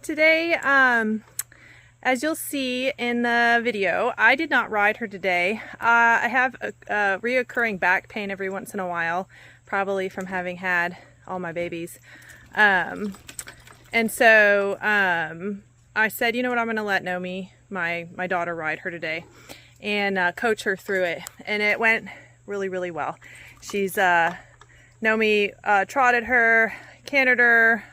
today, as you'll see in the video, I did not ride her today. I have a reoccurring back pain every once in a while, probably from having had all my babies. And so I said, you know what, I'm going to let Nomi, my daughter, ride her today and coach her through it. And it went really, really well. She's, Nomi trotted her, cantered her,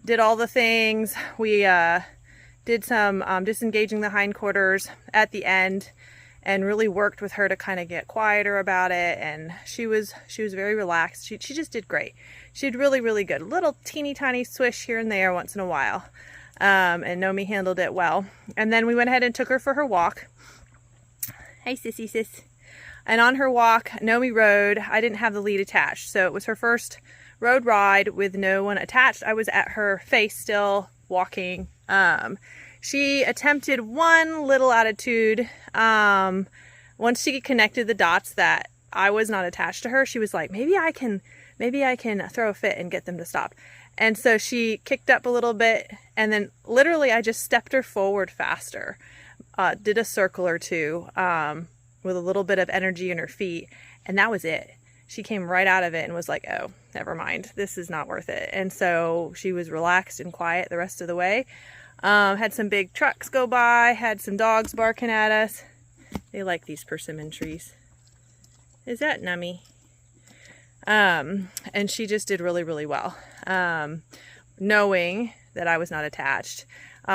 did all the things. We did some disengaging the hindquarters at the end and really worked with her to kind of get quieter about it. And she was very relaxed. She just did great. She did really, really good. A little teeny tiny swish here and there once in a while. And Nomi handled it well. And then we went ahead and took her for her walk. Hey, sissy sis. And on her walk, Nomi rode. I didn't have the lead attached, so it was her first road ride with no one attached. I was at her face still, walking. She attempted one little attitude. Once she connected the dots that I was not attached to her, she was like, maybe I can throw a fit and get them to stop. And so she kicked up a little bit, and then literally I just stepped her forward faster, did a circle or two, with a little bit of energy in her feet, and that was it. She came right out of it and was like, oh, never mind, this is not worth it. And so she was relaxed and quiet the rest of the way. Had some big trucks go by, had some dogs barking at us. They like these persimmon trees. Is that Nummy? And she just did really, really well. Knowing that I was not attached.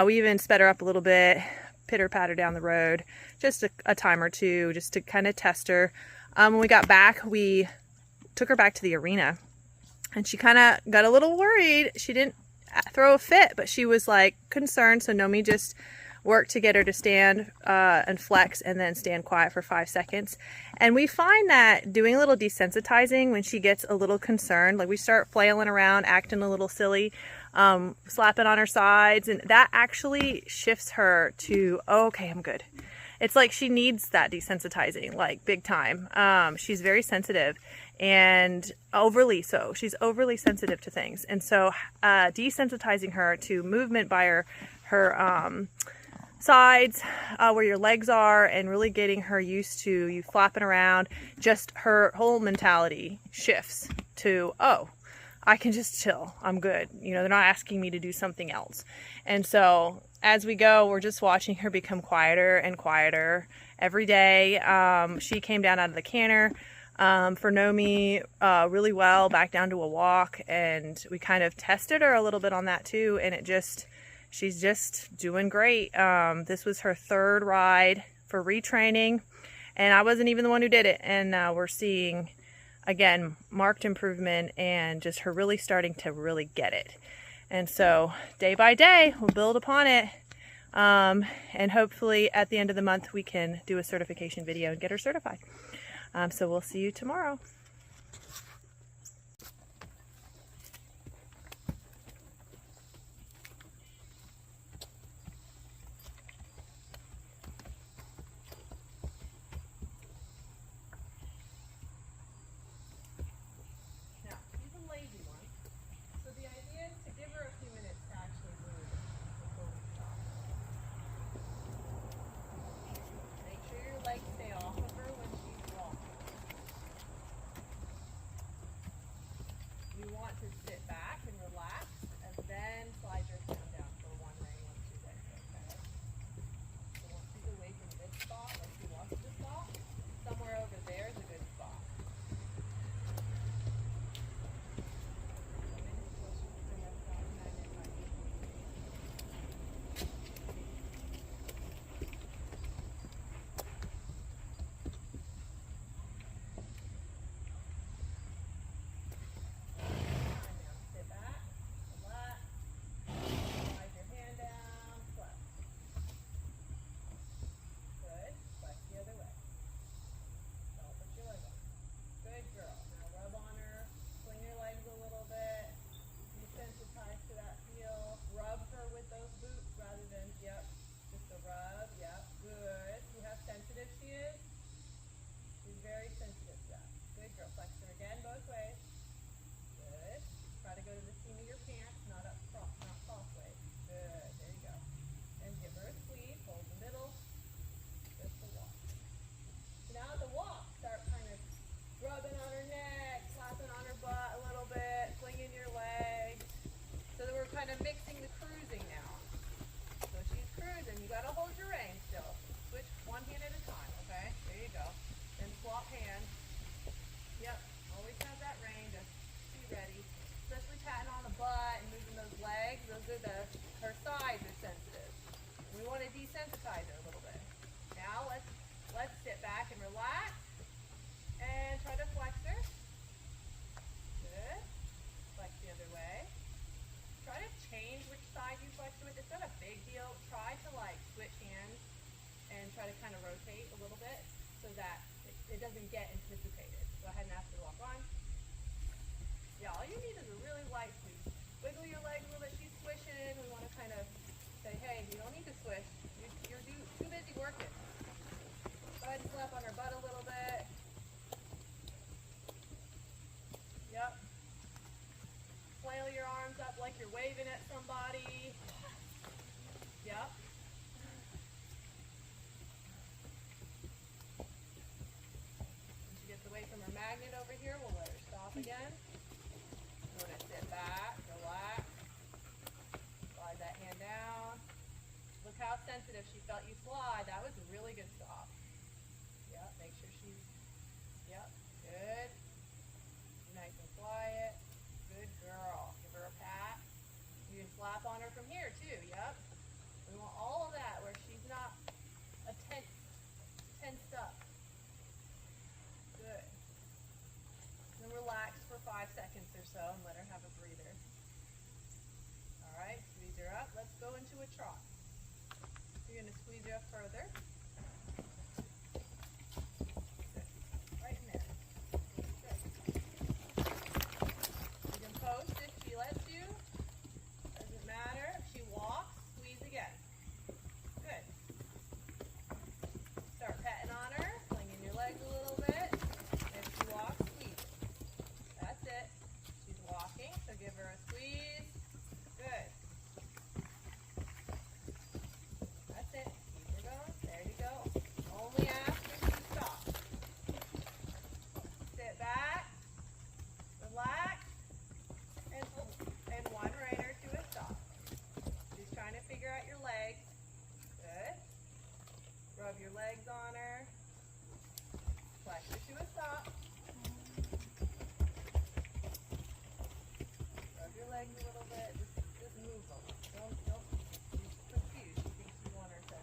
We even sped her up a little bit, pitter patter down the road, just a time or two, just to kind of test her. When we got back, we took her back to the arena, and she kind of got a little worried. She didn't throw a fit, but she was like concerned. So Nomi just worked to get her to stand and flex, and then stand quiet for 5 seconds. And we find that doing a little desensitizing when she gets a little concerned, like we start flailing around, acting a little silly, slapping on her sides, and that actually shifts her to, oh, okay, I'm good. It's like she needs that desensitizing, like big time. She's very sensitive, and overly so. She's overly sensitive to things. And so desensitizing her to movement by her sides, where your legs are, and really getting her used to you flapping around, just her whole mentality shifts to, oh, I can just chill. I'm good. You know, they're not asking me to do something else. And so as we go, we're just watching her become quieter and quieter every day. She came down out of the canter for Nomi really well, back down to a walk. And we kind of tested her a little bit on that too. And she's just doing great. This was her third ride for retraining, and I wasn't even the one who did it. And we're seeing, again, marked improvement, and just her really starting to really get it. And so day by day, we'll build upon it. And hopefully at the end of the month, we can do a certification video and get her certified. So we'll see you tomorrow. Sit back and relax, and then slide your hand down for one ring once you're there, okay? So once she's away from this spot, like she wants to stop, somewhere over there is a good spot. Sit back. try to kind of rotate a little bit so that it doesn't get anticipated. Go ahead and ask her to walk on. Yeah, all you need is a really light squeeze. Wiggle your leg a little bit. She's swishing. We want to kind of say, hey, you don't need to swish. You're too busy working. Go ahead and slap on her butt a little bit. Yep. Flail your arms up like you're waving at somebody. Yep. When she gets away from her magnet over here, we'll let her stop again. We're going to sit back, relax, slide that hand down. Look how sensitive she felt you slide. That was a really good stop. Yep, make sure she's, yep, good. Nice and quiet. Good girl. Give her a pat. You can slap on her from here too, yep. We want all of that where she's not tensed up. Good. Then relax for 5 seconds or so and let her have a breather. All right, squeeze her up. Let's go into a trot. You're going to squeeze her up further. Good. Right in there. Good. You can post if she lets you. Doesn't matter. If she walks, squeeze again. Good. Start patting on her, flinging your legs a little bit. If she walks, squeeze. That's it. She's walking, so give her a squeeze. Good. That's it. Keep her going. There you go. Only ask if you stop. Sit back, relax, and one rider to a stop. She's trying to figure out your legs. Good. Rub your legs on her. Flex her to a stop. Rub your legs a little bit. Just move them. Don't. She's confused. She thinks you want her to.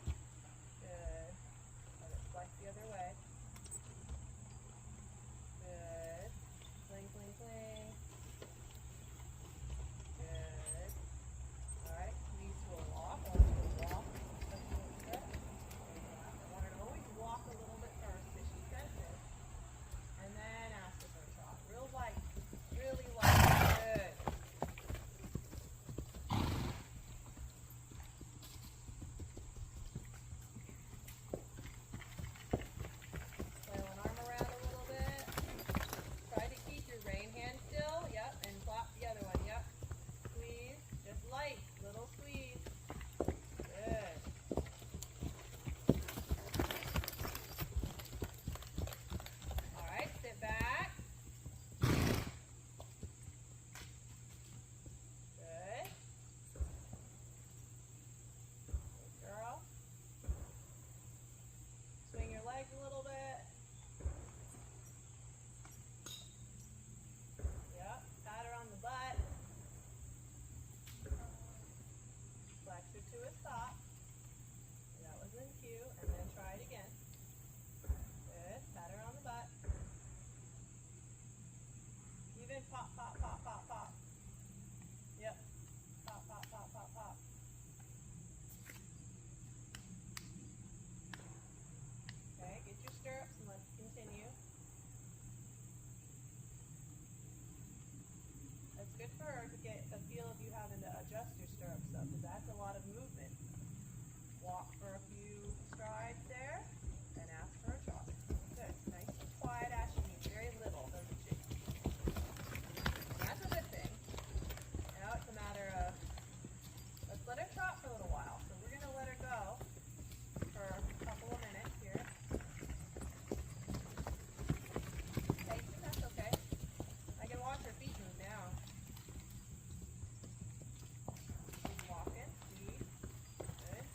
Good. Let it flex the other way. Good. Fling, fling, fling. Good. All right. Squeeze to a walk. Onto a walk. I want her to always walk a little bit first if she says it. And then ask her for a trot. Real light. Really light. Good. Flail an arm around a little bit. Try to keep your rein hand still. Yep. And flop the other one. Yep. Squeeze. Just light. Little squeeze. Good. All right. Sit back. Good. Good girl. Swing your legs a little bit. Yep. Pat her on the butt. Flex her to a stop. That was in cue. And then try it again. Good. Pat her on the butt. Even pop, pop, pop, pop, pop. Yep. Pop, pop, pop, pop, pop. Okay, get your stirrups and let's continue. That's good for her to get a feel of you having to adjust your stirrups up, because that's a lot of movement. Walk for a few strides there, and ask for a trot. Good. Nice and quiet as she needs. Very little, doesn't she? And that's a good thing. Now it's a matter of, let's let her trot for a little while. So we're going to let her go for a couple of minutes here. Pacing, that's okay. I can watch her feet move now. She's walking. Squeeze. Good.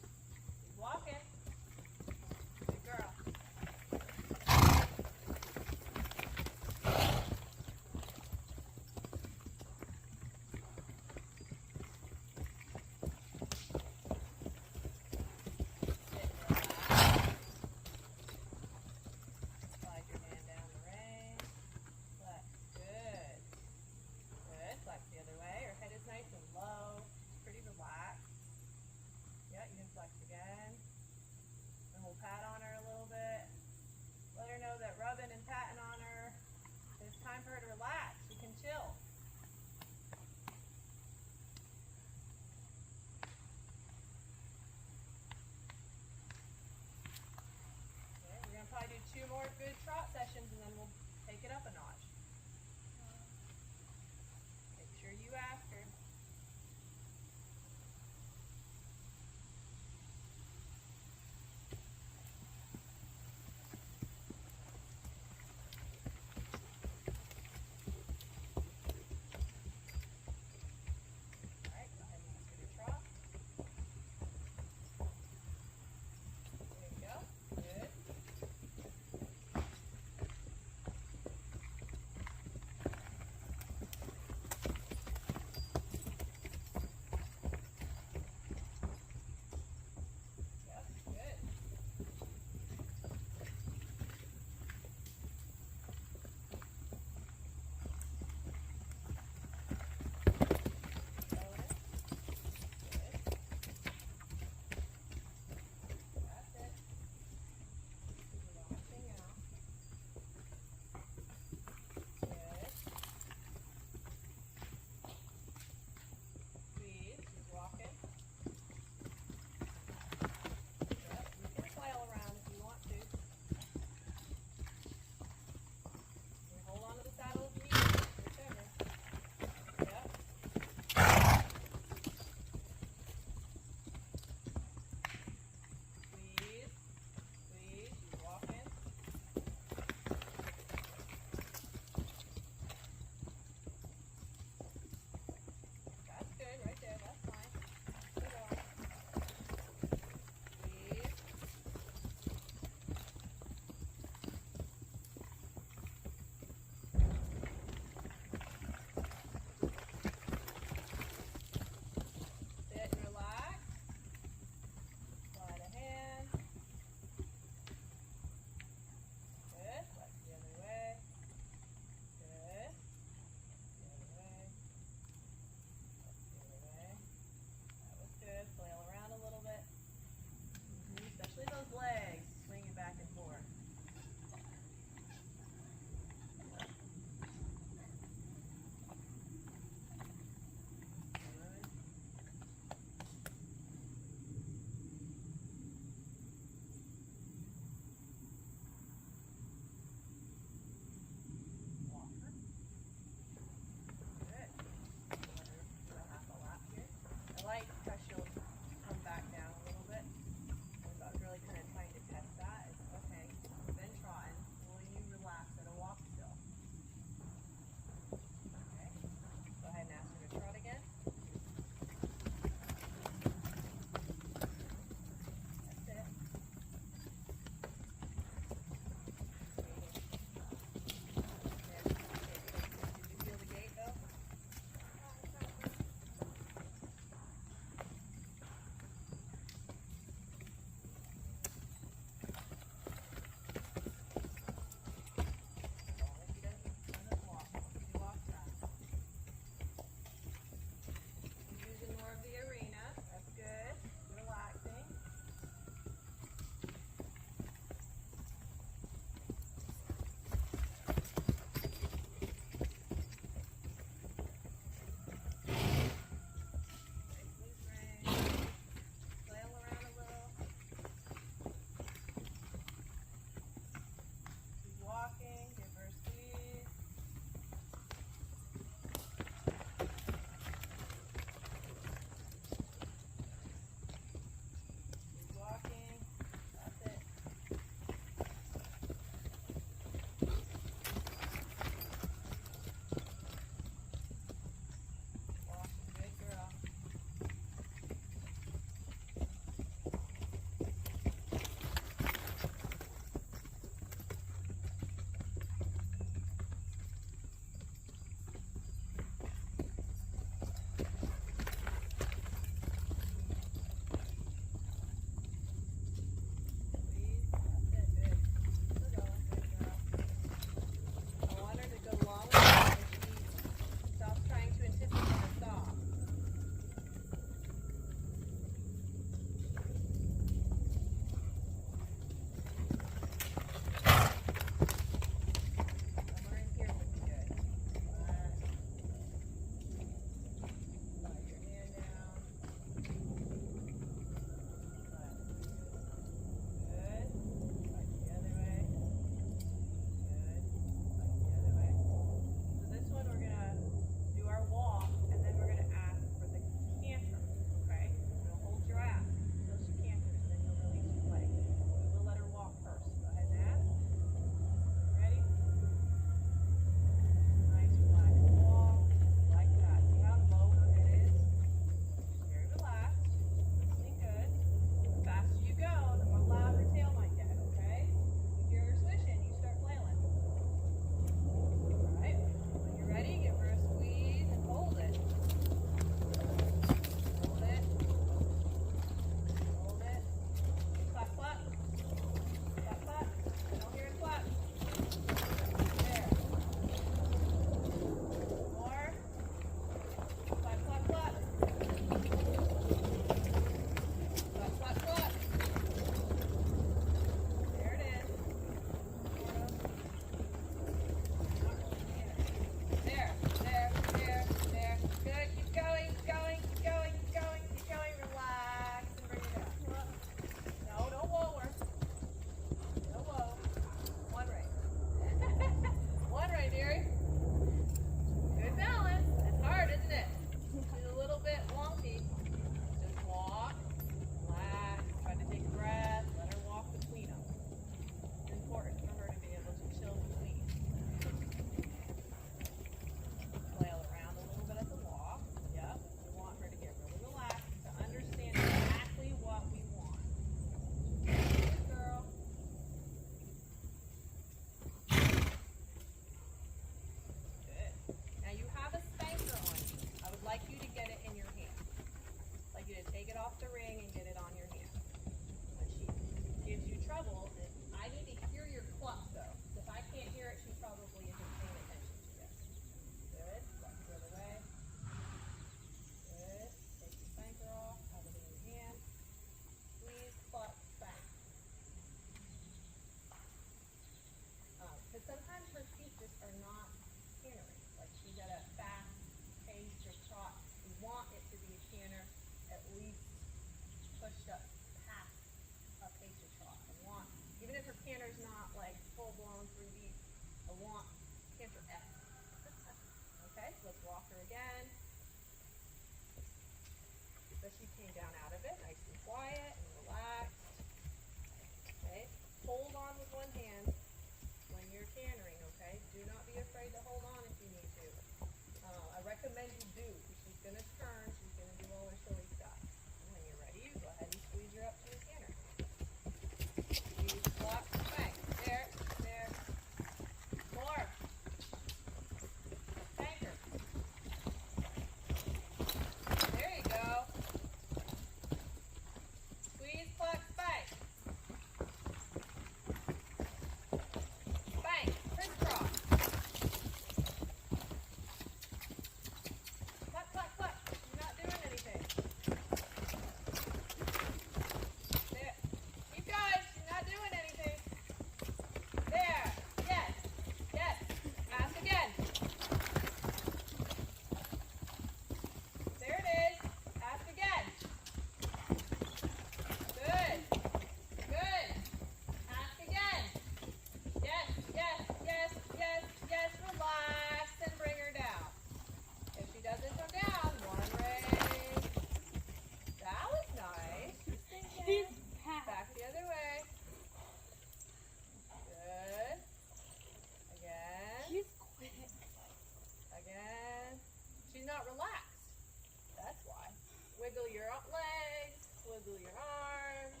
wiggle your arms,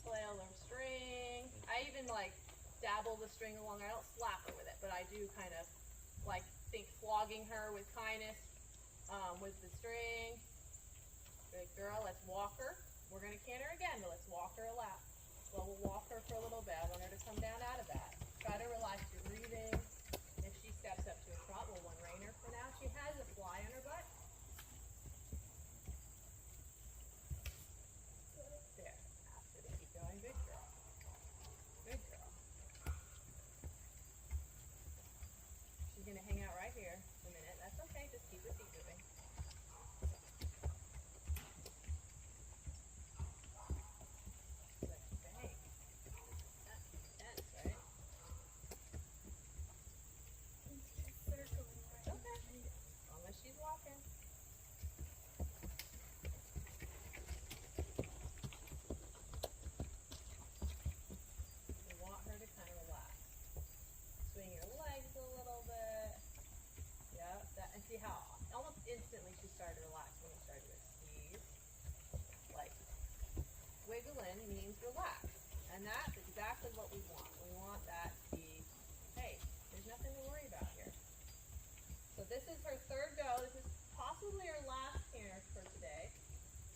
flail the string. I even like dabble the string along. I don't slap her with it, but I do kind of like think flogging her with kindness with the string. Good girl, let's walk her. We're going to canter again, but let's walk her a lap. Well, we'll walk her for a little bit. I want her to come down out of that. Try to relax your breathing. If she steps up to a trot, we'll one rein her for now. She has a fly on her butt. There. Ask her to keep going. Good girl. Good girl. She's going to hang out right here a minute. That's okay. Just keep her feet moving. She's walking. We want her to kind of relax. Swing your legs a little bit. Yep, that, and see how almost instantly she started to relax when you started to squeeze. Like, wiggling means relax. And that's exactly what we want. We want that to be, hey, there's nothing to worry about here. So this is her third go. This is possibly her last canter for today.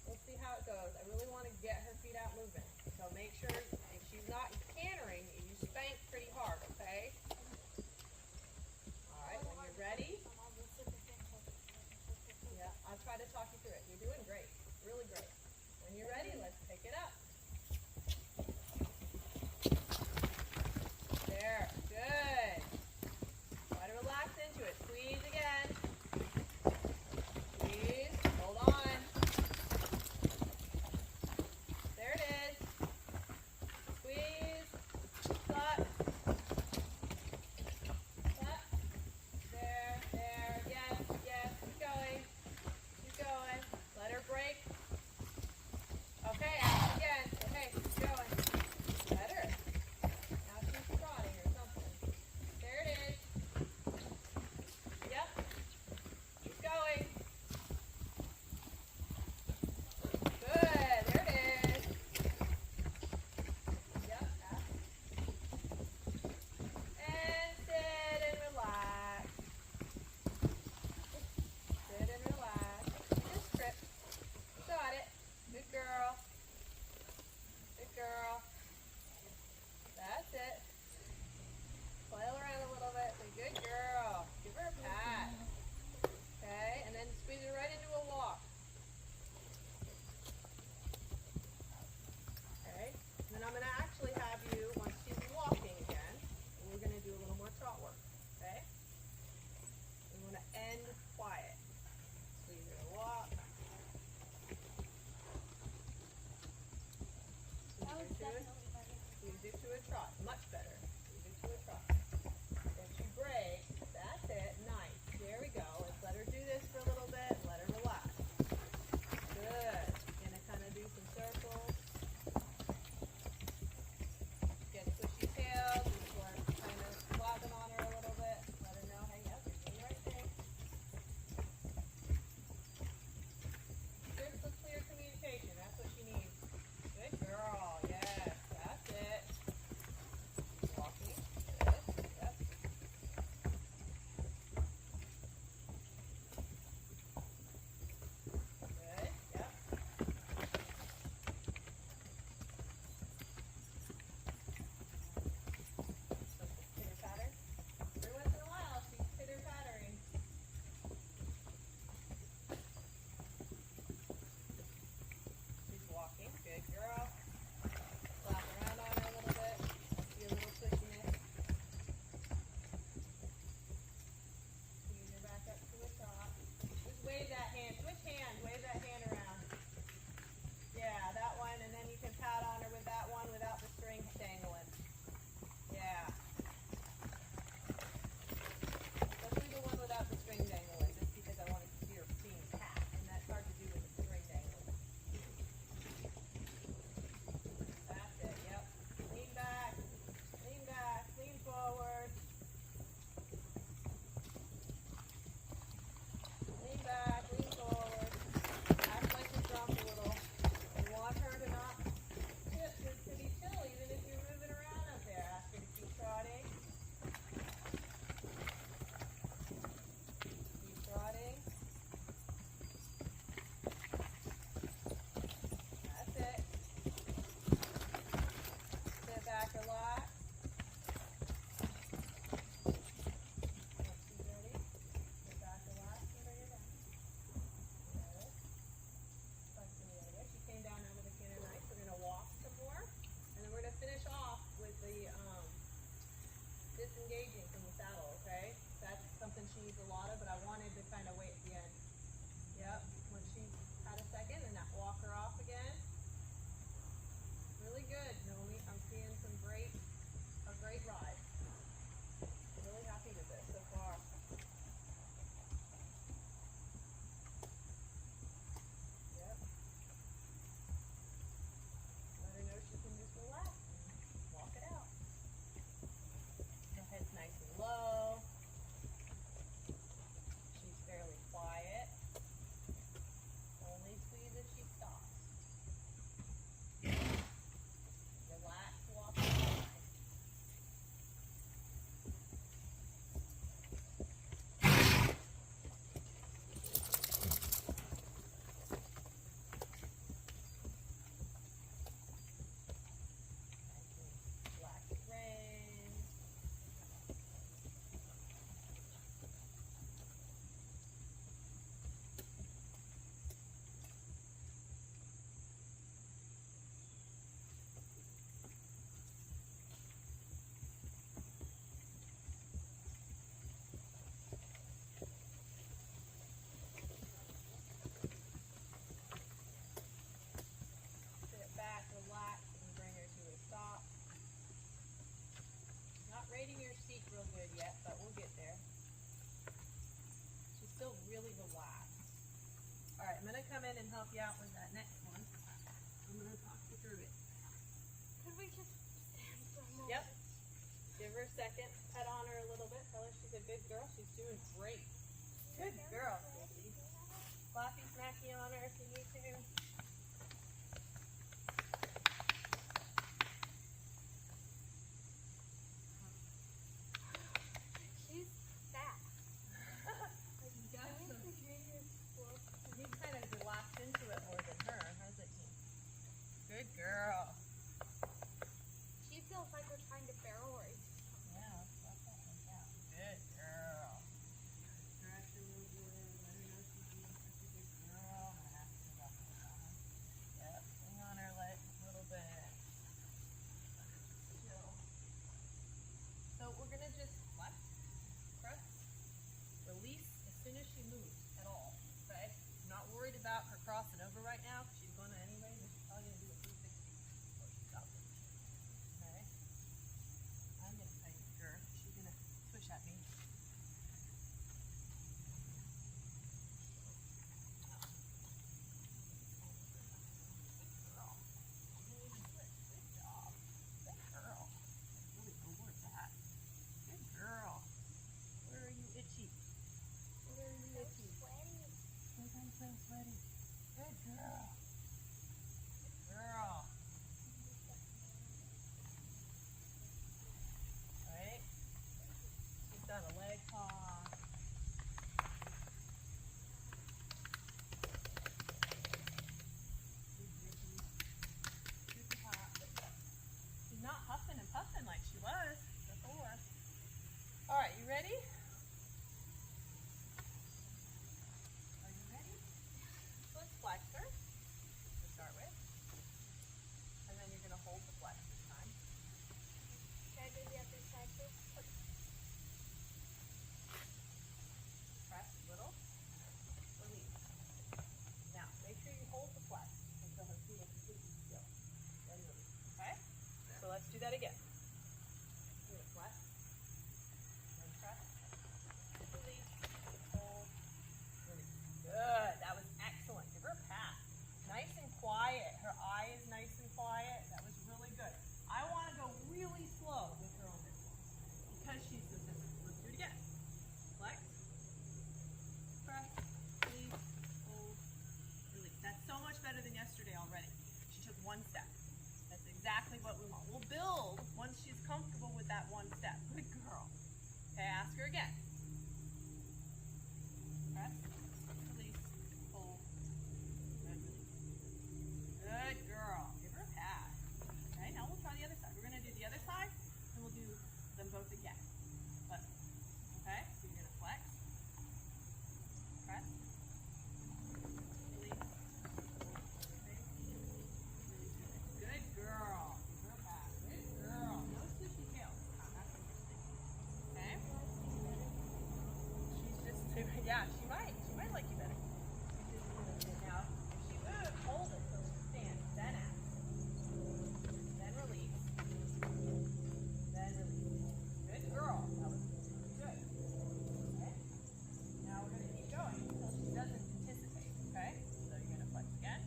We'll see how it goes. I really want to get her feet out moving. So make sure if she's not cantering, you spank pretty hard, okay? All right, when you're ready. Yeah, I'll try to talk you through it. You're doing great. Really great. When you're ready, let's pick it up. There, good. Try to relax into it. Squeeze again. Squeeze. Hold on. There it is. Squeeze. Suck. Suck. There. in and help you out with that next one. I'm going to talk you through it. Could we just stand for a moment? Yep. Give her a second. Pet on her a little bit. Tell her she's a good girl. She's doing great. Good girl, Sissy. Floppy smacky on her if you need to. She's fast. He's kind of relaxed into it more than her, hasn't he? Good girl. She feels like we're trying to barrel race. Yeah, let's let that one down. Good girl. Scratch her a little bit. Let her know she's doing such a good girl. I'm gonna have to go back on. Yep, hang on her leg a little bit. Let her just chill. So we're gonna just flex, press, release as soon as she moves at all. Okay? I'm not worried about her crossing over right now. She's gonna anyway, but she's probably gonna do a 360 before she stops it. Okay? I'm gonna tighten her. She's gonna push at me. Good girl. Good job. Good girl. Really over that. Good girl. Where are you itchy? Where are you itchy? Because I'm so sweaty. Good girl. Good girl. Right? She's got a leg paw. Super hot. She's not huffing and puffing like she was before. All right, you ready? Are you ready? Let's flex her to start with. And then you're going to hold the flex this time. Should I do the other side first? Press a little. Release. Now, make sure you hold the flex until her feet are completely still. Then release. Okay? So let's do that again. You're going to flex. Then press. Release. Hold. Release. Good. That was excellent. Give her a pat. Nice and quiet. Her eye is nice and quiet. That was really good. I want to go really slow with her on this one because she's so sensitive. Let's do it again. Flex. Press. Release. Hold. Release. That's so much better than yesterday already. She took one step. That's exactly what we want. We'll build once she's comfortable with that one step. Good girl. Okay, ask her again. Press. Release. Hold. Good. Release. Good girl. Give her a pat. Okay, now we'll try the other side. We're going to do the other side, and we'll do them both again. But, okay, so you're going to flex. Press. Release. Good girl. Give her a pat. Good girl. No squishy tails. That's interesting. Okay? She's just, yeah, she might. She might like you better. Now, if she moves, hold it so she stands. Then ask. Then release. Then release. Good girl. That was good. Okay? Now we're going to keep going until she doesn't anticipate. Okay? So you're going to flex again.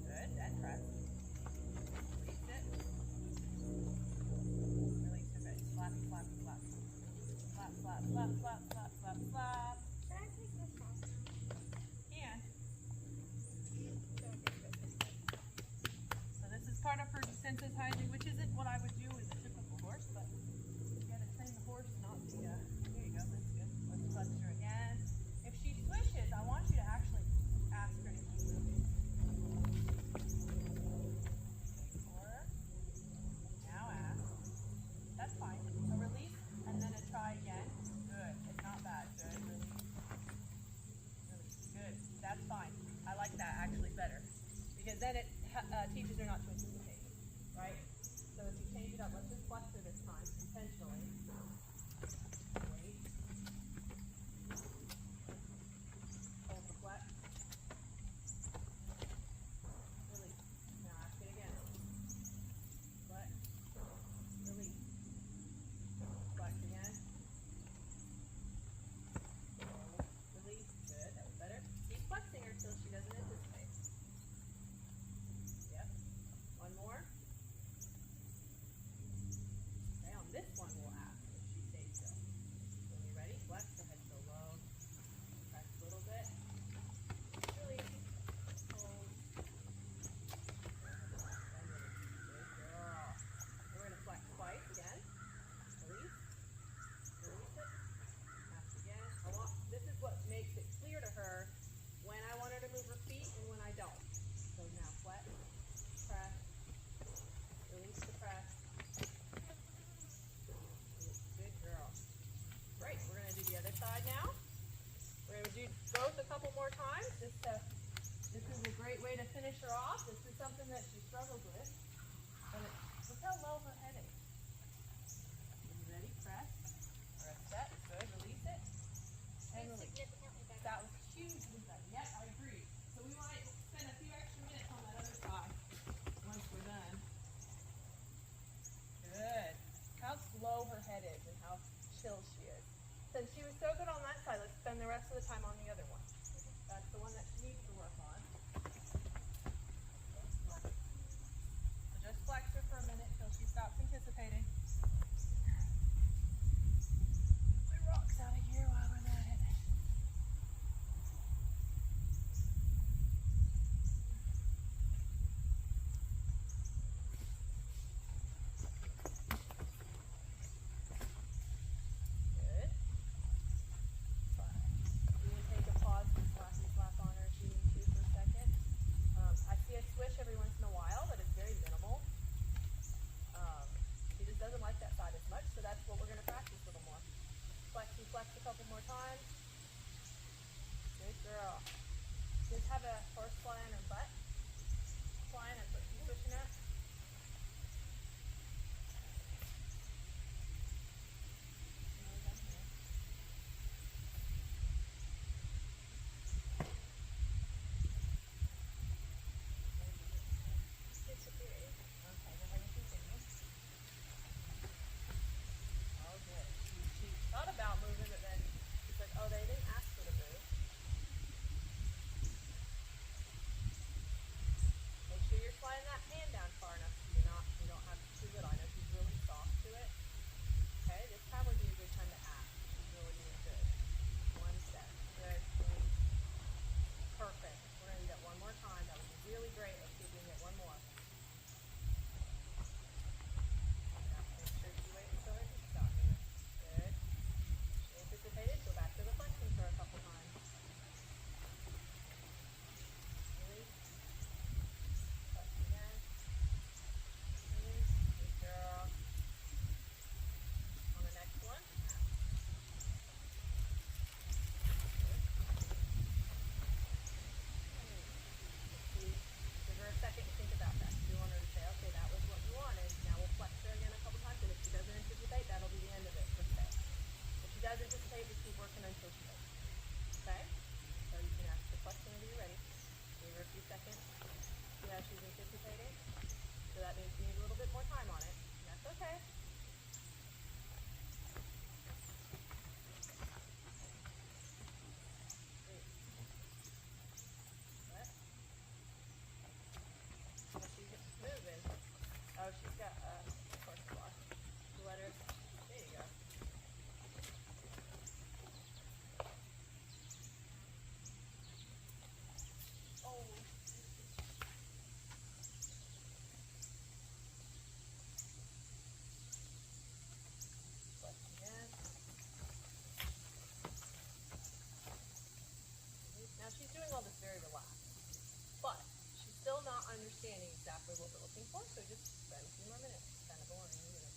Good. Then press. Release it. Release her bit. Slappy, slappy, slappy. Slap, slap, slap, slap, slap, slap, slap. Should I take this off? And so this is part of her desensitizing, which isn't what I would do with a typical horse, but you gotta train the horse, not the, there you go, that's good. Let's flex her again. If she swishes, I want you to actually ask her to keep moving. Or, now ask. That's fine. A release, and then a try again. Good, it's not bad, good, release. Release, good, that's fine. I like that actually better, because then it teaches her not to anticipate, right? So if you change it both a couple more times. This is a great way to finish her off. This is something that she struggles with. But look how low her head is. Ready? Press. Press that. Good. Release it. And release. Significantly better. That was hugely better. Yep, I agree. So we might spend a few extra minutes on that other side once we're done. Good. How slow her head is and how chill she is. Since she was so good on that side, let's spend the rest of the time on the other one. That's the one that she needs to work on. So just flex her for a minute until she stops anticipating. My rocks out of here while I'm at it. Good. Fine. You can take a pause and slap on her if you need to for a second. I see a swish every once in a while, but it's very minimal. She just doesn't like that side as much, so that's what we're going to practice a little more. Flex a couple more times. Good girl. Just have a horse fly on her butt. Flying, that's what she's pushing at. Disappearing. Okay, go ahead and continue. Oh, good. She thought about moving, but then she's like, oh, they didn't ask her to move. Make sure you're sliding that hand down far enough so you don't have too little. I know she's really soft to it. Okay, this time would be a good time to ask. She's really doing good. One step. Good. Please. Perfect. We're going to do that one more time. That was really great. Let's see if we can get one more. Now make sure you wait until it stops. Good. She anticipated. Go back to the flexing for a couple times. Release. Flex again. Release. Good girl. On the next one. Give her a second to think about that. You want her to say, okay, that was what you wanted. Now we'll flex her again a couple times, and if she doesn't anticipate, that'll be the end of it for today. If she does anticipate, just keep working until she does. Okay? So you can ask the question whenever you're ready. Give her a few seconds. See how she's anticipating? So that means you need a little bit more time on it. And that's okay. Great. What? Oh, she's moving. Oh, she's got a horse block. Let her. There you go. Oh. Flex again. Now she's doing all this very relaxed, but she's still not understanding exactly what we're looking for, so just spend a few more minutes. It's kind of boring, isn't it?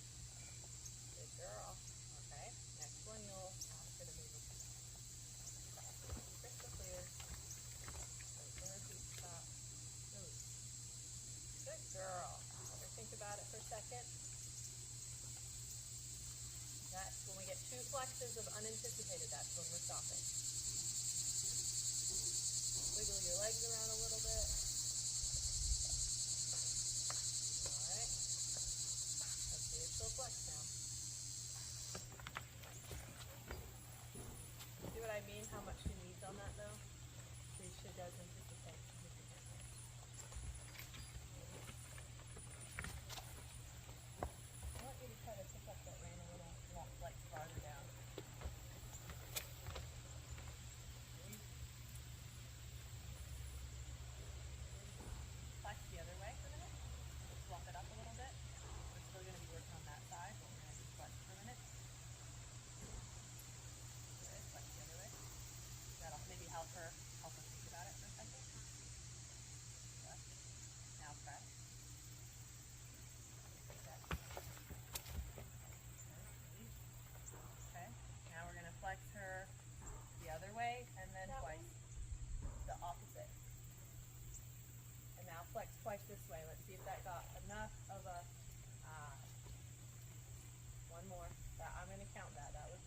Good girl. Okay, next one you'll ask her to move her feet. Crystal clear. Wait for her feet to stop. Move. Good girl. Let her think about it for a second. That's when we get two flexes of unanticipated, that's when we're stopping. Wiggle your legs around a little bit. Alright. Let's see it still flex now. See what I mean? How much she needs on that though? See, she does anticipate significantly. I want you to try to pick up that rein a little, walk like farther down. Flex the other way for a minute. Swap it up a little bit. We're still going to be working on that side, but we're going to just flex for a minute. Good. Flex the other way. That'll maybe help her think about it for a second. flex twice this way. Let's see if that got enough of a, one more. I'm going to count that. That was,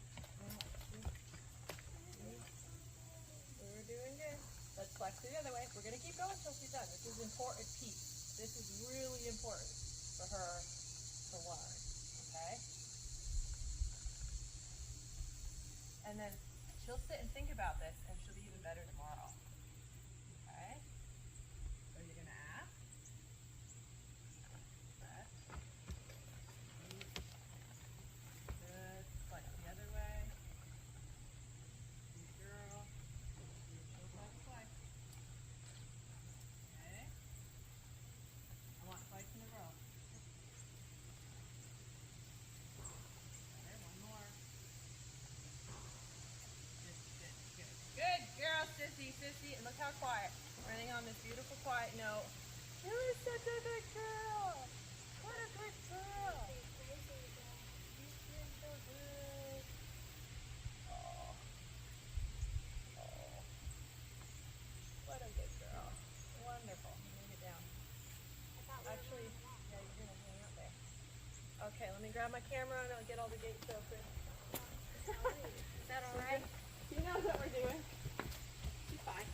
we were doing good. Let's flex it the other way. We're going to keep going until she's done. This is important piece. This is really important for her to learn, okay? And then she'll sit and think about this, and she'll be even better tomorrow. Okay? So you're gonna ask. Press. Good. Flex the other way. Good girl. She'll flex twice. Okay? I want twice in a row. Better. One more. Good girl, Sissy, Sissy. And look how quiet. Running on this beautiful quiet note. You are such a good girl. What a good girl. You did so good. Oh. Oh. What a good girl. Wonderful. Move it down. Actually, yeah, you're going to hang out there. Okay, let me grab my camera and I'll get all the gates open. Is that alright? She knows what we're doing. She's fine.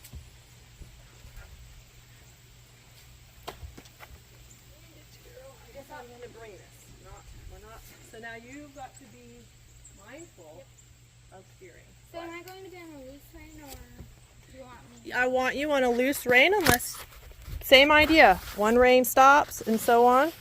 I guess I'm going to bring this. We're not. So now you've got to be mindful of steering. So am I going to be on a loose rein, or do you want me? I want you on a loose rein unless, same idea. One rein stops and so on.